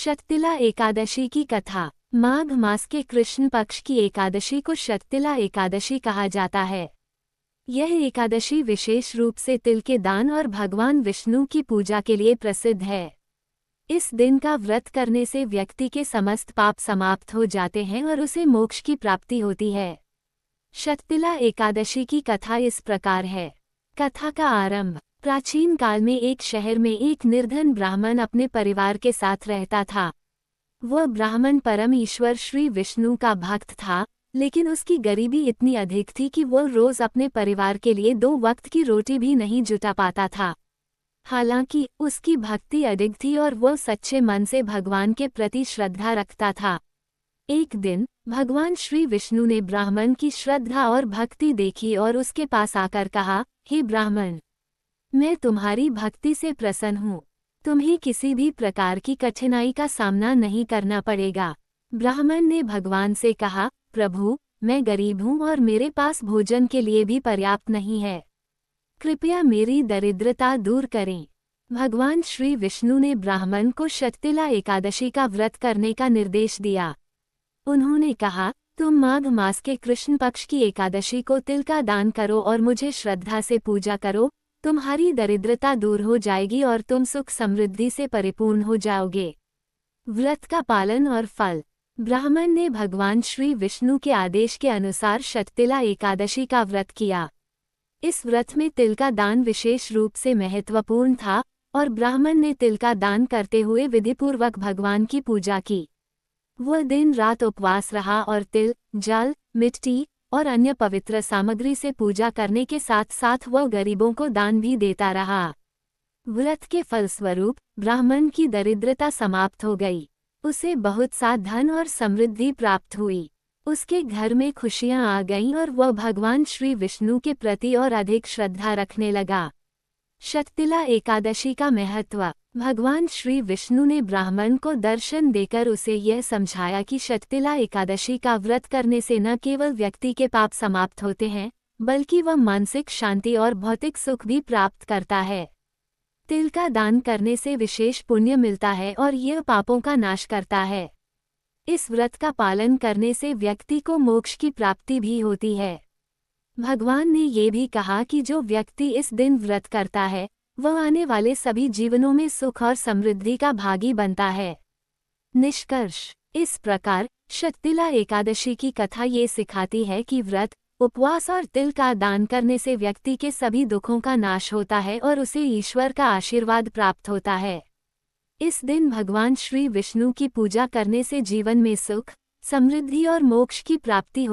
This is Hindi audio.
शततिला एकादशी की कथा। माघ मास के कृष्ण पक्ष की एकादशी को शततिला एकादशी कहा जाता है। यह एकादशी विशेष रूप से तिल के दान और भगवान विष्णु की पूजा के लिए प्रसिद्ध है। इस दिन का व्रत करने से व्यक्ति के समस्त पाप समाप्त हो जाते हैं और उसे मोक्ष की प्राप्ति होती है। शततिला एकादशी की कथा इस प्रकार है। कथा का आरंभ। प्राचीन काल में एक शहर में एक निर्धन ब्राह्मण अपने परिवार के साथ रहता था। वह ब्राह्मण परम ईश्वर श्री विष्णु का भक्त था, लेकिन उसकी गरीबी इतनी अधिक थी कि वह रोज अपने परिवार के लिए 2 वक्त की रोटी भी नहीं जुटा पाता था। हालांकि उसकी भक्ति अडिग थी और वह सच्चे मन से भगवान के प्रति श्रद्धा रखता था। एक दिन भगवान श्री विष्णु ने ब्राह्मण की श्रद्धा और भक्ति देखी और उसके पास आकर कहा, हे ब्राह्मण, मैं तुम्हारी भक्ति से प्रसन्न हूँ। तुम्हें किसी भी प्रकार की कठिनाई का सामना नहीं करना पड़ेगा। ब्राह्मण ने भगवान से कहा, प्रभु, मैं गरीब हूँ और मेरे पास भोजन के लिए भी पर्याप्त नहीं है। कृपया मेरी दरिद्रता दूर करें। भगवान श्री विष्णु ने ब्राह्मण को शततिला एकादशी का व्रत करने का निर्देश दिया। उन्होंने कहा, तुम माघ मास के कृष्ण पक्ष की एकादशी को तिल का दान करो और मुझे श्रद्धा से पूजा करो। तुम्हारी दरिद्रता दूर हो जाएगी और तुम सुख समृद्धि से परिपूर्ण हो जाओगे। व्रत का पालन और फल। ब्राह्मण ने भगवान श्री विष्णु के आदेश के अनुसार शततिला एकादशी का व्रत किया। इस व्रत में तिल का दान विशेष रूप से महत्वपूर्ण था और ब्राह्मण ने तिल का दान करते हुए विधिपूर्वक भगवान की पूजा की। वह दिन रात उपवास रहा और तिल, जल, मिट्टी और अन्य पवित्र सामग्री से पूजा करने के साथ साथ वह गरीबों को दान भी देता रहा। व्रत के फलस्वरूप ब्राह्मण की दरिद्रता समाप्त हो गई। उसे बहुत सा धन और समृद्धि प्राप्त हुई। उसके घर में खुशियां आ गईं और वह भगवान श्री विष्णु के प्रति और अधिक श्रद्धा रखने लगा। शततिला एकादशी का महत्व। भगवान श्री विष्णु ने ब्राह्मण को दर्शन देकर उसे यह समझाया कि शततिला एकादशी का व्रत करने से न केवल व्यक्ति के पाप समाप्त होते हैं, बल्कि वह मानसिक शांति और भौतिक सुख भी प्राप्त करता है। तिल का दान करने से विशेष पुण्य मिलता है और यह पापों का नाश करता है। इस व्रत का पालन करने से व्यक्ति को मोक्ष की प्राप्ति भी होती है। भगवान ने ये भी कहा कि जो व्यक्ति इस दिन व्रत करता है, वह आने वाले सभी जीवनों में सुख और समृद्धि का भागी बनता है। निष्कर्ष। इस प्रकार शततिला एकादशी की कथा ये सिखाती है कि व्रत, उपवास और तिल का दान करने से व्यक्ति के सभी दुखों का नाश होता है और उसे ईश्वर का आशीर्वाद प्राप्त होता है। इस दिन भगवान श्री विष्णु की पूजा करने से जीवन में सुख, समृद्धि और मोक्ष की प्राप्ति हो